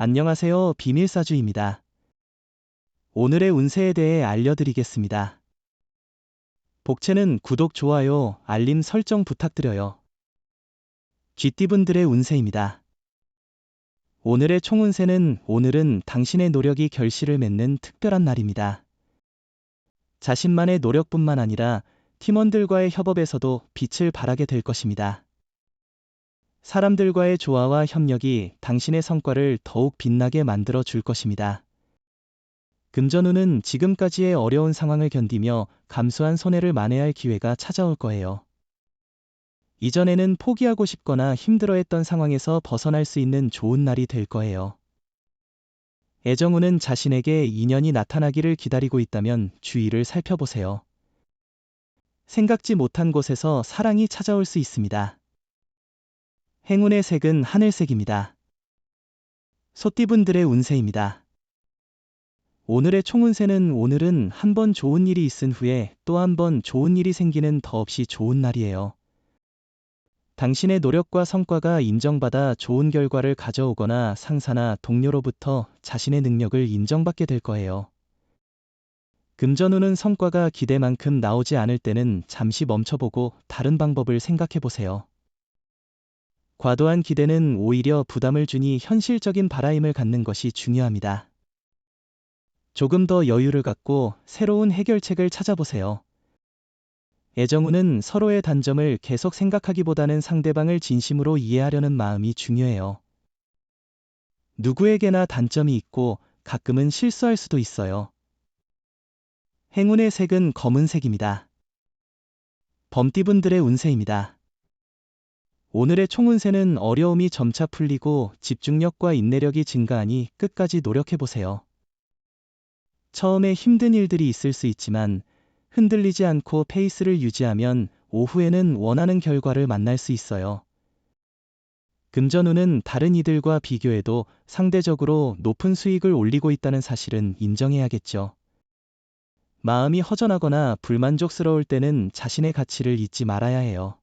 안녕하세요. 비밀사주입니다. 오늘의 운세에 대해 알려드리겠습니다. 복채는 구독, 좋아요, 알림 설정 부탁드려요. 쥐띠분들의 운세입니다. 오늘의 총운세는 오늘은 당신의 노력이 결실을 맺는 특별한 날입니다. 자신만의 노력뿐만 아니라 팀원들과의 협업에서도 빛을 발하게 될 것입니다. 사람들과의 조화와 협력이 당신의 성과를 더욱 빛나게 만들어 줄 것입니다. 금전운은 지금까지의 어려운 상황을 견디며 감수한 손해를 만회할 기회가 찾아올 거예요. 이전에는 포기하고 싶거나 힘들어했던 상황에서 벗어날 수 있는 좋은 날이 될 거예요. 애정운은 자신에게 인연이 나타나기를 기다리고 있다면 주위를 살펴보세요. 생각지 못한 곳에서 사랑이 찾아올 수 있습니다. 행운의 색은 하늘색입니다. 소띠분들의 운세입니다. 오늘의 총운세는 오늘은 한 번 좋은 일이 있은 후에 또 한 번 좋은 일이 생기는 더없이 좋은 날이에요. 당신의 노력과 성과가 인정받아 좋은 결과를 가져오거나 상사나 동료로부터 자신의 능력을 인정받게 될 거예요. 금전운은 성과가 기대만큼 나오지 않을 때는 잠시 멈춰보고 다른 방법을 생각해 보세요. 과도한 기대는 오히려 부담을 주니 현실적인 바라임을 갖는 것이 중요합니다. 조금 더 여유를 갖고 새로운 해결책을 찾아보세요. 애정운은 서로의 단점을 계속 생각하기보다는 상대방을 진심으로 이해하려는 마음이 중요해요. 누구에게나 단점이 있고 가끔은 실수할 수도 있어요. 행운의 색은 검은색입니다. 범띠분들의 운세입니다. 오늘의 총운세는 어려움이 점차 풀리고 집중력과 인내력이 증가하니 끝까지 노력해보세요. 처음에 힘든 일들이 있을 수 있지만 흔들리지 않고 페이스를 유지하면 오후에는 원하는 결과를 만날 수 있어요. 금전운은 다른 이들과 비교해도 상대적으로 높은 수익을 올리고 있다는 사실은 인정해야겠죠. 마음이 허전하거나 불만족스러울 때는 자신의 가치를 잊지 말아야 해요.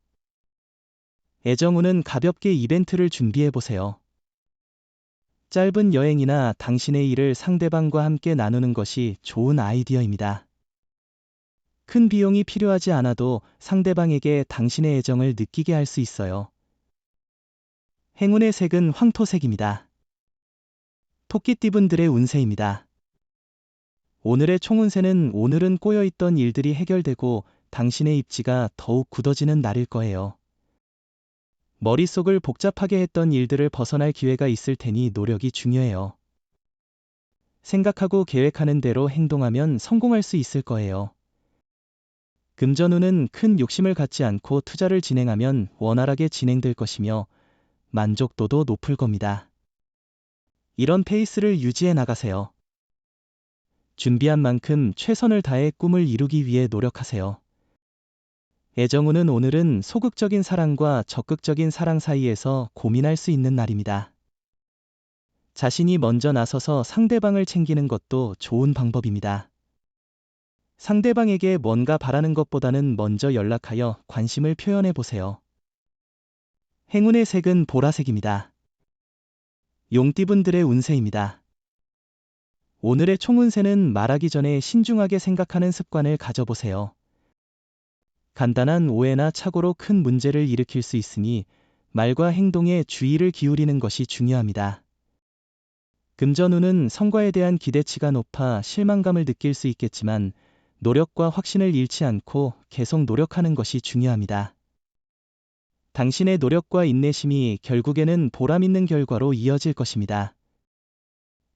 애정운은 가볍게 이벤트를 준비해보세요. 짧은 여행이나 당신의 일을 상대방과 함께 나누는 것이 좋은 아이디어입니다. 큰 비용이 필요하지 않아도 상대방에게 당신의 애정을 느끼게 할 수 있어요. 행운의 색은 황토색입니다. 토끼띠분들의 운세입니다. 오늘의 총운세는 오늘은 꼬여있던 일들이 해결되고 당신의 입지가 더욱 굳어지는 날일 거예요. 머릿속을 복잡하게 했던 일들을 벗어날 기회가 있을 테니 노력이 중요해요. 생각하고 계획하는 대로 행동하면 성공할 수 있을 거예요. 금전운은 큰 욕심을 갖지 않고 투자를 진행하면 원활하게 진행될 것이며 만족도도 높을 겁니다. 이런 페이스를 유지해 나가세요. 준비한 만큼 최선을 다해 꿈을 이루기 위해 노력하세요. 애정운은 오늘은 소극적인 사랑과 적극적인 사랑 사이에서 고민할 수 있는 날입니다. 자신이 먼저 나서서 상대방을 챙기는 것도 좋은 방법입니다. 상대방에게 뭔가 바라는 것보다는 먼저 연락하여 관심을 표현해 보세요. 행운의 색은 보라색입니다. 용띠분들의 운세입니다. 오늘의 총운세는 말하기 전에 신중하게 생각하는 습관을 가져보세요. 간단한 오해나 착오로 큰 문제를 일으킬 수 있으니 말과 행동에 주의를 기울이는 것이 중요합니다. 금전운은 성과에 대한 기대치가 높아 실망감을 느낄 수 있겠지만 노력과 확신을 잃지 않고 계속 노력하는 것이 중요합니다. 당신의 노력과 인내심이 결국에는 보람 있는 결과로 이어질 것입니다.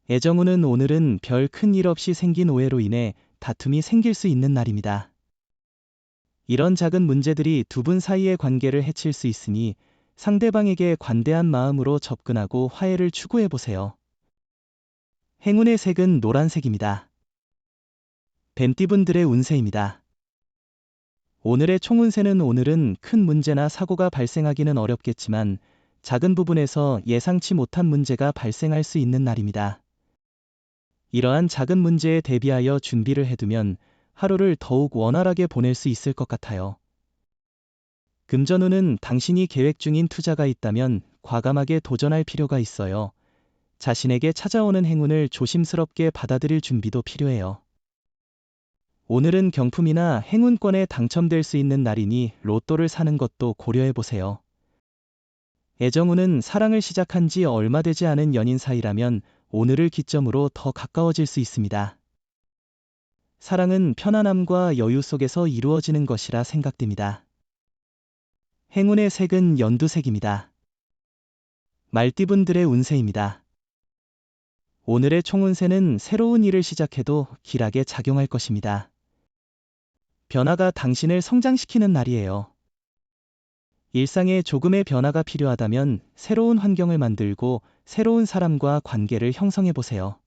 애정운은 오늘은 별 큰 일 없이 생긴 오해로 인해 다툼이 생길 수 있는 날입니다. 이런 작은 문제들이 두 분 사이의 관계를 해칠 수 있으니 상대방에게 관대한 마음으로 접근하고 화해를 추구해보세요. 행운의 색은 노란색입니다. 뱀띠분들의 운세입니다. 오늘의 총운세는 오늘은 큰 문제나 사고가 발생하기는 어렵겠지만 작은 부분에서 예상치 못한 문제가 발생할 수 있는 날입니다. 이러한 작은 문제에 대비하여 준비를 해두면 하루를 더욱 원활하게 보낼 수 있을 것 같아요. 금전운은 당신이 계획 중인 투자가 있다면 과감하게 도전할 필요가 있어요. 자신에게 찾아오는 행운을 조심스럽게 받아들일 준비도 필요해요. 오늘은 경품이나 행운권에 당첨될 수 있는 날이니 로또를 사는 것도 고려해 보세요. 애정운은 사랑을 시작한 지 얼마 되지 않은 연인 사이라면 오늘을 기점으로 더 가까워질 수 있습니다. 사랑은 편안함과 여유 속에서 이루어지는 것이라 생각됩니다. 행운의 색은 연두색입니다. 말띠분들의 운세입니다. 오늘의 총운세는 새로운 일을 시작해도 길하게 작용할 것입니다. 변화가 당신을 성장시키는 날이에요. 일상에 조금의 변화가 필요하다면 새로운 환경을 만들고 새로운 사람과 관계를 형성해 보세요.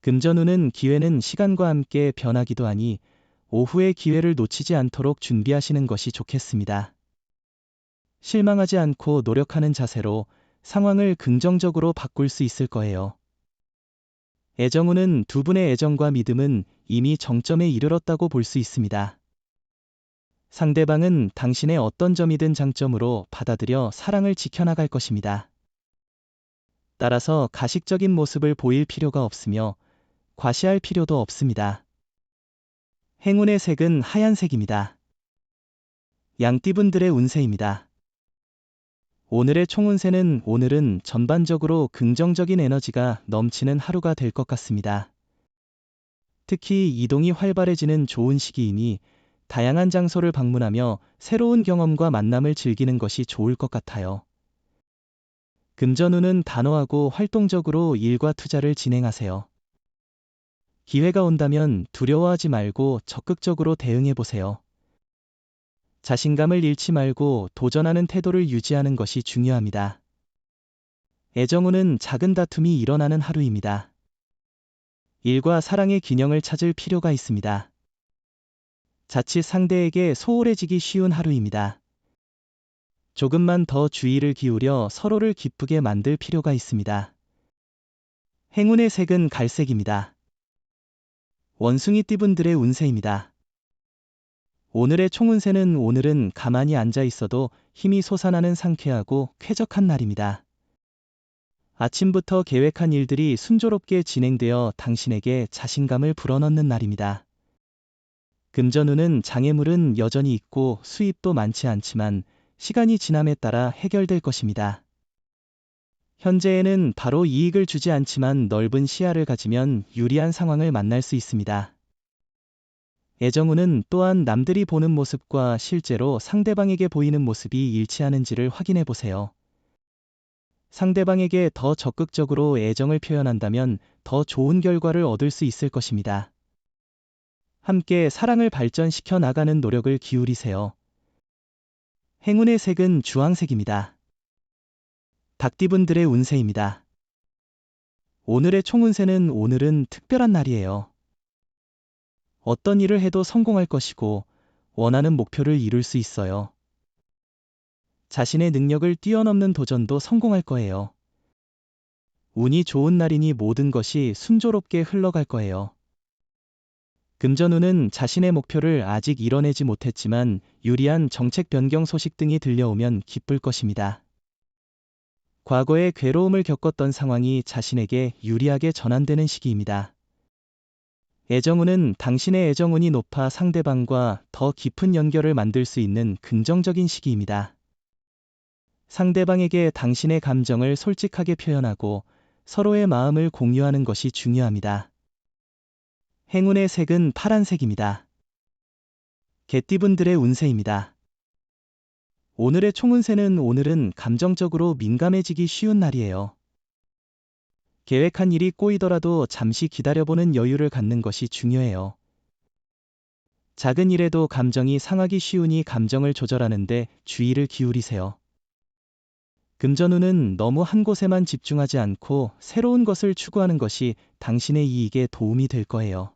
금전운은 기회는 시간과 함께 변하기도 하니 오후의 기회를 놓치지 않도록 준비하시는 것이 좋겠습니다. 실망하지 않고 노력하는 자세로 상황을 긍정적으로 바꿀 수 있을 거예요. 애정운은 두 분의 애정과 믿음은 이미 정점에 이르렀다고 볼 수 있습니다. 상대방은 당신의 어떤 점이든 장점으로 받아들여 사랑을 지켜나갈 것입니다. 따라서 가식적인 모습을 보일 필요가 없으며 과시할 필요도 없습니다. 행운의 색은 하얀색입니다. 양띠분들의 운세입니다. 오늘의 총운세는 오늘은 전반적으로 긍정적인 에너지가 넘치는 하루가 될 것 같습니다. 특히 이동이 활발해지는 좋은 시기이니 다양한 장소를 방문하며 새로운 경험과 만남을 즐기는 것이 좋을 것 같아요. 금전운은 단호하고 활동적으로 일과 투자를 진행하세요. 기회가 온다면 두려워하지 말고 적극적으로 대응해 보세요. 자신감을 잃지 말고 도전하는 태도를 유지하는 것이 중요합니다. 애정운은 작은 다툼이 일어나는 하루입니다. 일과 사랑의 균형을 찾을 필요가 있습니다. 자칫 상대에게 소홀해지기 쉬운 하루입니다. 조금만 더 주의를 기울여 서로를 기쁘게 만들 필요가 있습니다. 행운의 색은 갈색입니다. 원숭이띠분들의 운세입니다. 오늘의 총운세는 오늘은 가만히 앉아 있어도 힘이 솟아나는 상쾌하고 쾌적한 날입니다. 아침부터 계획한 일들이 순조롭게 진행되어 당신에게 자신감을 불어넣는 날입니다. 금전운은 장애물은 여전히 있고 수입도 많지 않지만 시간이 지남에 따라 해결될 것입니다. 현재에는 바로 이익을 주지 않지만 넓은 시야를 가지면 유리한 상황을 만날 수 있습니다. 애정운은 또한 남들이 보는 모습과 실제로 상대방에게 보이는 모습이 일치하는지를 확인해 보세요. 상대방에게 더 적극적으로 애정을 표현한다면 더 좋은 결과를 얻을 수 있을 것입니다. 함께 사랑을 발전시켜 나가는 노력을 기울이세요. 행운의 색은 주황색입니다. 닭띠분들의 운세입니다. 오늘의 총운세는 오늘은 특별한 날이에요. 어떤 일을 해도 성공할 것이고 원하는 목표를 이룰 수 있어요. 자신의 능력을 뛰어넘는 도전도 성공할 거예요. 운이 좋은 날이니 모든 것이 순조롭게 흘러갈 거예요. 금전운은 자신의 목표를 아직 이뤄내지 못했지만 유리한 정책 변경 소식 등이 들려오면 기쁠 것입니다. 과거에 괴로움을 겪었던 상황이 자신에게 유리하게 전환되는 시기입니다. 애정운은 당신의 애정운이 높아 상대방과 더 깊은 연결을 만들 수 있는 긍정적인 시기입니다. 상대방에게 당신의 감정을 솔직하게 표현하고 서로의 마음을 공유하는 것이 중요합니다. 행운의 색은 파란색입니다. 개띠분들의 운세입니다. 오늘의 총운세는 오늘은 감정적으로 민감해지기 쉬운 날이에요. 계획한 일이 꼬이더라도 잠시 기다려보는 여유를 갖는 것이 중요해요. 작은 일에도 감정이 상하기 쉬우니 감정을 조절하는데 주의를 기울이세요. 금전운은 너무 한 곳에만 집중하지 않고 새로운 것을 추구하는 것이 당신의 이익에 도움이 될 거예요.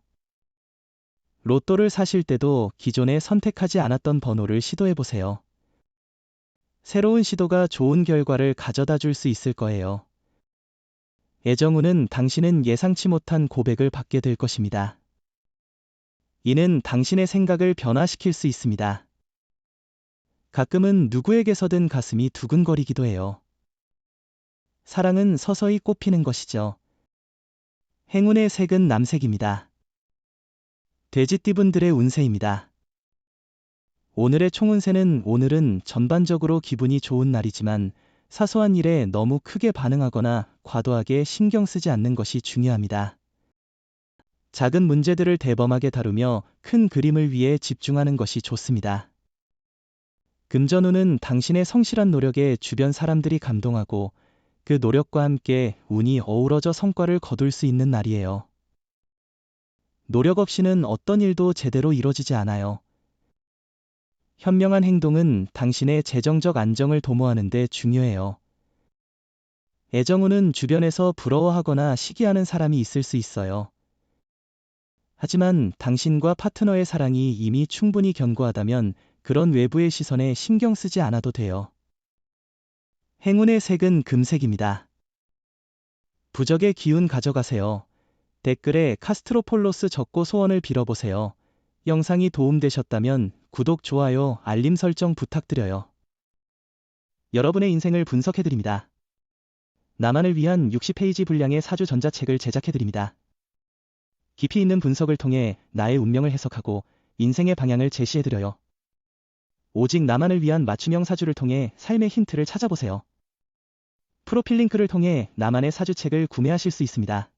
로또를 사실 때도 기존에 선택하지 않았던 번호를 시도해보세요. 새로운 시도가 좋은 결과를 가져다 줄 수 있을 거예요. 애정운은 당신은 예상치 못한 고백을 받게 될 것입니다. 이는 당신의 생각을 변화시킬 수 있습니다. 가끔은 누구에게서든 가슴이 두근거리기도 해요. 사랑은 서서히 꽃피는 것이죠. 행운의 색은 남색입니다. 돼지띠분들의 운세입니다. 오늘의 총운세는 오늘은 전반적으로 기분이 좋은 날이지만 사소한 일에 너무 크게 반응하거나 과도하게 신경 쓰지 않는 것이 중요합니다. 작은 문제들을 대범하게 다루며 큰 그림을 위해 집중하는 것이 좋습니다. 금전운은 당신의 성실한 노력에 주변 사람들이 감동하고 그 노력과 함께 운이 어우러져 성과를 거둘 수 있는 날이에요. 노력 없이는 어떤 일도 제대로 이뤄지지 않아요. 현명한 행동은 당신의 재정적 안정을 도모하는 데 중요해요. 애정운은 주변에서 부러워하거나 시기하는 사람이 있을 수 있어요. 하지만 당신과 파트너의 사랑이 이미 충분히 견고하다면 그런 외부의 시선에 신경 쓰지 않아도 돼요. 행운의 색은 금색입니다. 부적의 기운 가져가세요. 댓글에 카스트로폴로스 적고 소원을 빌어보세요. 영상이 도움되셨다면 구독, 좋아요, 알림 설정 부탁드려요. 여러분의 인생을 분석해드립니다. 나만을 위한 60페이지 분량의 사주 전자책을 제작해드립니다. 깊이 있는 분석을 통해 나의 운명을 해석하고 인생의 방향을 제시해드려요. 오직 나만을 위한 맞춤형 사주를 통해 삶의 힌트를 찾아보세요. 프로필 링크를 통해 나만의 사주책을 구매하실 수 있습니다.